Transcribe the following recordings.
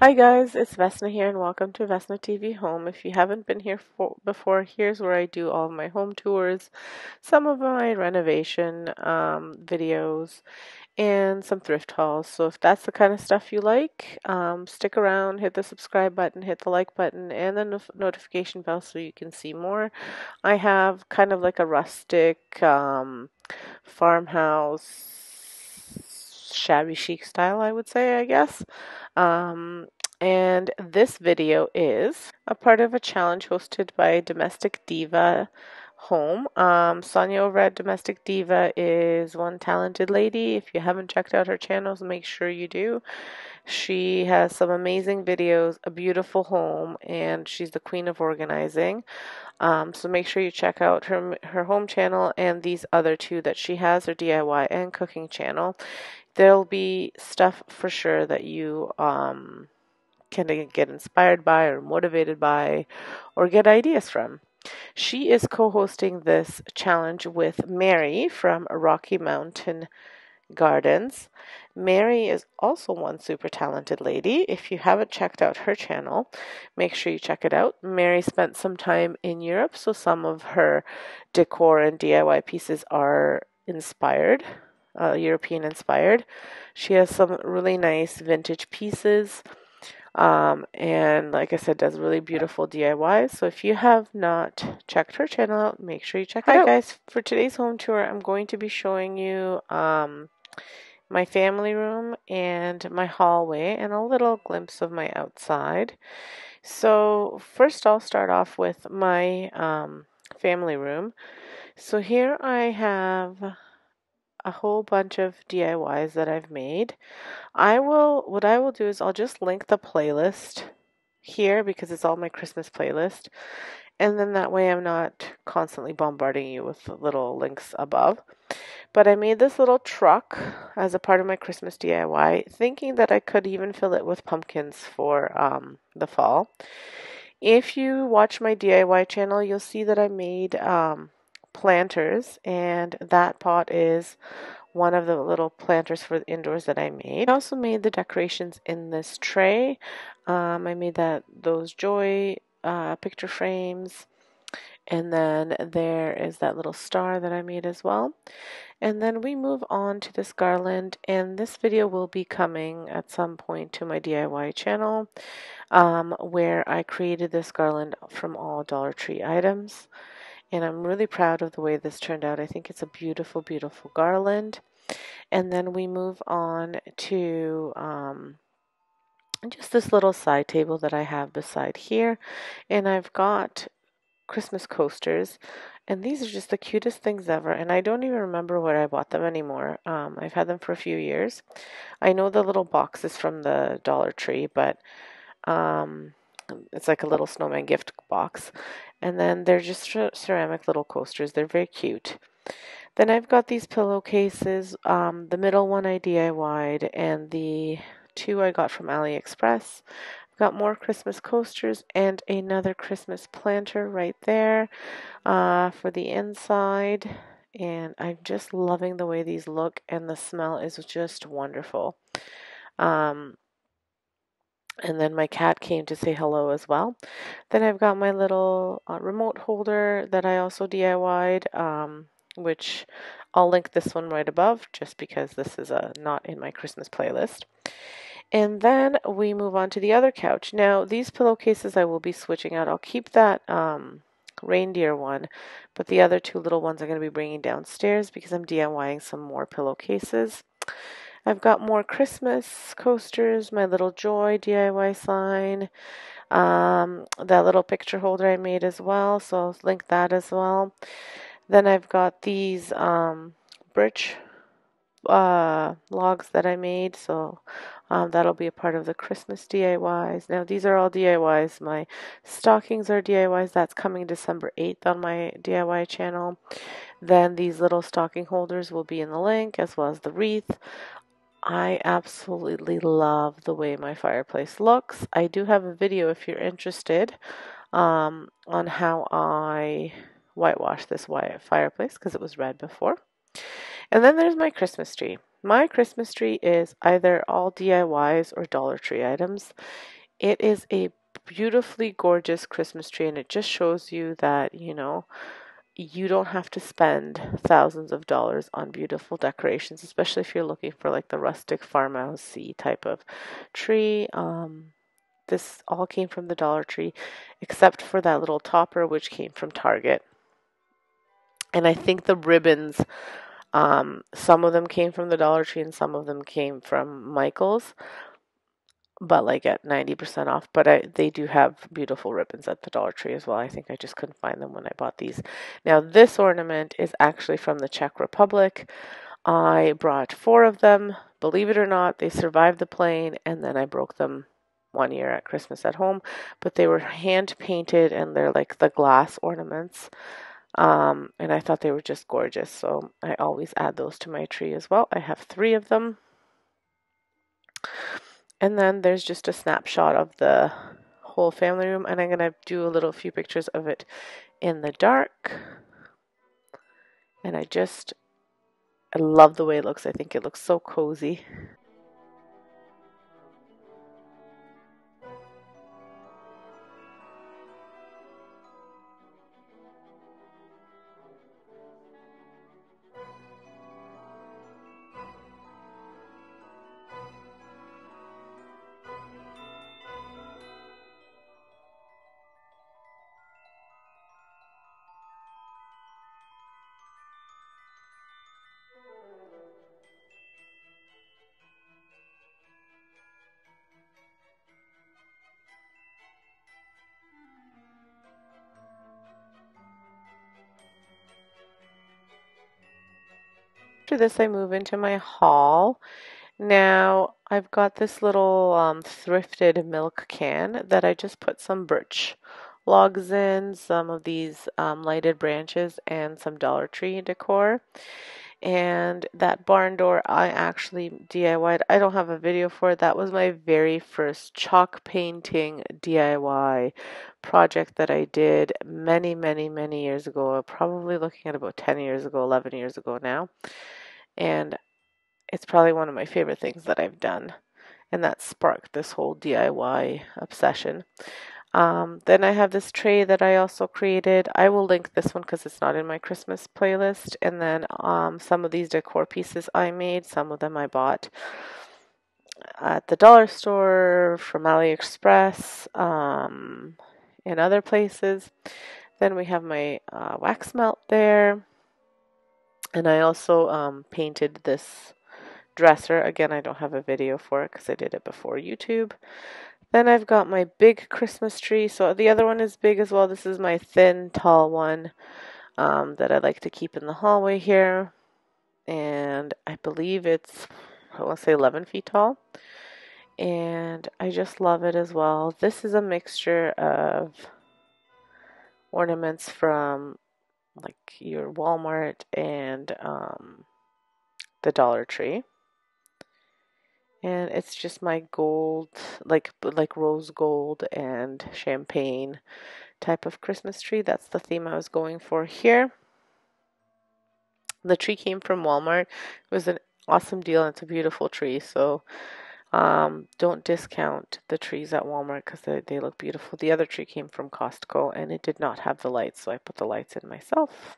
Hi guys, it's Vesna here and welcome to Vesna TV Home. If you haven't been here before, here's where I do all of my home tours, some of my renovation videos, and some thrift hauls. So if that's the kind of stuff you like, stick around, hit the subscribe button, hit the like button, and the notification bell so you can see more. I have kind of like a rustic farmhouse, shabby chic style, I would say, I guess. Um, and this video is a part of a challenge hosted by Domestic Diva Home. Sonia over at Domestic Diva is one talented lady. If you haven't checked out her channels, make sure you do. She has some amazing videos, a beautiful home, and she's the queen of organizing. So make sure you check out her home channel and these other two that she has, her DIY and cooking channel. There'll be stuff for sure that you can get inspired by or motivated by or get ideas from. She is co-hosting this challenge with Mary from Rocky Mountain Gardens. Mary is also one super talented lady. If you haven't checked out her channel, make sure you check it out. Mary spent some time in Europe, so some of her decor and DIY pieces are inspired, European inspired. She has some really nice vintage pieces. And like I said, does really beautiful DIYs. So if you have not checked her channel out, make sure you check it out. Hi guys, for today's home tour, I'm going to be showing you my family room and my hallway and a little glimpse of my outside. So first I'll start off with my family room. So here I have a whole bunch of DIYs that I've made. What I will do is I'll just link the playlist here because it's all my Christmas playlist. And then that way I'm not constantly bombarding you with little links above. But I made this little truck as a part of my Christmas DIY, thinking that I could even fill it with pumpkins for the fall. If you watch my DIY channel, you'll see that I made planters, and that pot is one of the little planters for the indoors that I made. I also made the decorations in this tray. I made those joy picture frames, and then there is that little star that I made as well. And then we move on to this garland, and this video will be coming at some point to my DIY channel, where I created this garland from all Dollar Tree items. And I'm really proud of the way this turned out. I think it's a beautiful, beautiful garland. And then we move on to just this little side table that I have beside here. And I've got Christmas coasters. And these are just the cutest things ever. And I don't even remember where I bought them anymore. I've had them for a few years. I know the little box is from the Dollar Tree, but it's like a little snowman gift box. And then they're just ceramic little coasters. They're very cute. Then I've got these pillowcases. The middle one I DIY'd, and the two I got from AliExpress. I've got more Christmas coasters and another Christmas planter right there for the inside. And I'm just loving the way these look, and the smell is just wonderful. And then my cat came to say hello as well. Then I've got my little remote holder that I also DIY'd, which I'll link this one right above just because this is not in my Christmas playlist. And then we move on to the other couch. Now, these pillowcases I will be switching out. I'll keep that reindeer one, but the other two little ones I'm going to be bringing downstairs because I'm DIYing some more pillowcases. I've got more Christmas coasters, my little joy DIY sign, that little picture holder I made as well, so I'll link that as well. Then I've got these birch logs that I made, so that'll be a part of the Christmas DIYs. Now these are all DIYs. My stockings are DIYs. That's coming December 8th on my DIY channel. Then these little stocking holders will be in the link, as well as the wreath. I absolutely love the way my fireplace looks. I do have a video if you're interested on how I whitewashed this fireplace because it was red before. And then there's my Christmas tree. My Christmas tree is either all DIYs or Dollar Tree items. It is a beautifully gorgeous Christmas tree, and it just shows you that, you don't have to spend thousands of dollars on beautiful decorations, especially if you're looking for like the rustic farmhousey type of tree. This all came from the Dollar Tree, except for that little topper, which came from Target. And I think the ribbons, some of them came from the Dollar Tree and some of them came from Michael's, but like at 90% off. But they do have beautiful ribbons at the Dollar Tree as well. I think I just couldn't find them when I bought these. Now, this ornament is actually from the Czech Republic. I brought 4 of them. Believe it or not, they survived the plane, and then I broke them one year at Christmas at home. But they were hand painted, and they're like the glass ornaments. And I thought they were just gorgeous, so I always add those to my tree as well. I have 3 of them. And then there's just a snapshot of the whole family room, and I'm going to do a few pictures of it in the dark. And I love the way it looks. I think it looks so cozy. After this, I move into my hall. Now, I've got this little thrifted milk can that I just put some birch logs in, some of these lighted branches, and some Dollar Tree decor. And that barn door I actually DIY'd. I don't have a video for it. That was my very first chalk painting DIY project that I did many, many, many years ago. Probably looking at about 10 years ago, 11 years ago now. And it's probably one of my favorite things that I've done. And that sparked this whole DIY obsession. Then I have this tray that I also created. I will link this one because it's not in my Christmas playlist. And then some of these decor pieces I made. Some of them I bought at the dollar store, from AliExpress, and other places. Then we have my wax melt there. And I also painted this dresser. Again, I don't have a video for it because I did it before YouTube. Then I've got my big Christmas tree. So the other one is big as well. This is my thin, tall one that I like to keep in the hallway here. And I believe it's, I want to say 11 feet tall. And I just love it as well. This is a mixture of ornaments from like your Walmart and the Dollar Tree. And it's just my gold, like rose gold and champagne type of Christmas tree. That's the theme I was going for here. The tree came from Walmart. It was an awesome deal, and it's a beautiful tree. So don't discount the trees at Walmart because they look beautiful. The other tree came from Costco, and it did not have the lights, so I put the lights in myself.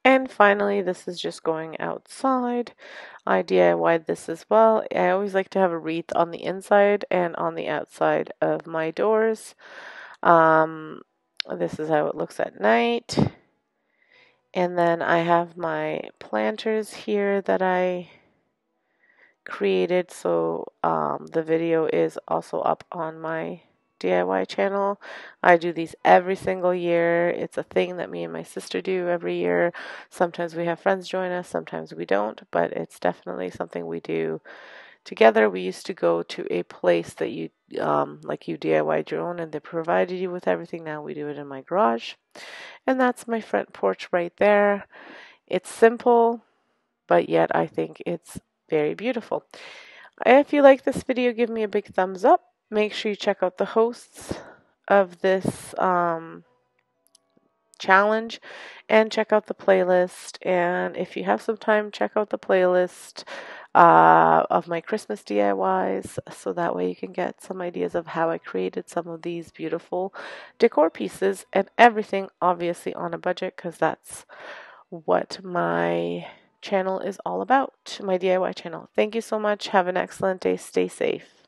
And finally, this is just going outside. I DIY'd this as well. I always like to have a wreath on the inside and on the outside of my doors. This is how it looks at night. And then I have my planters here that I created. So the video is also up on my DIY channel. I do these every single year. It's a thing that me and my sister do every year. Sometimes we have friends join us, sometimes we don't, but it's definitely something we do together. We used to go to a place that you like you DIY'd your own and they provided you with everything. Now we do it in my garage. And that's my front porch right there. It's simple, but yet I think it's very beautiful. If you like this video, give me a big thumbs up. Make sure you check out the hosts of this challenge and check out the playlist. And if you have some time, check out the playlist of my Christmas DIYs, so that way you can get some ideas of how I created some of these beautiful decor pieces, and everything obviously on a budget, because that's what my channel is all about, my DIY channel. Thank you so much. Have an excellent day. Stay safe.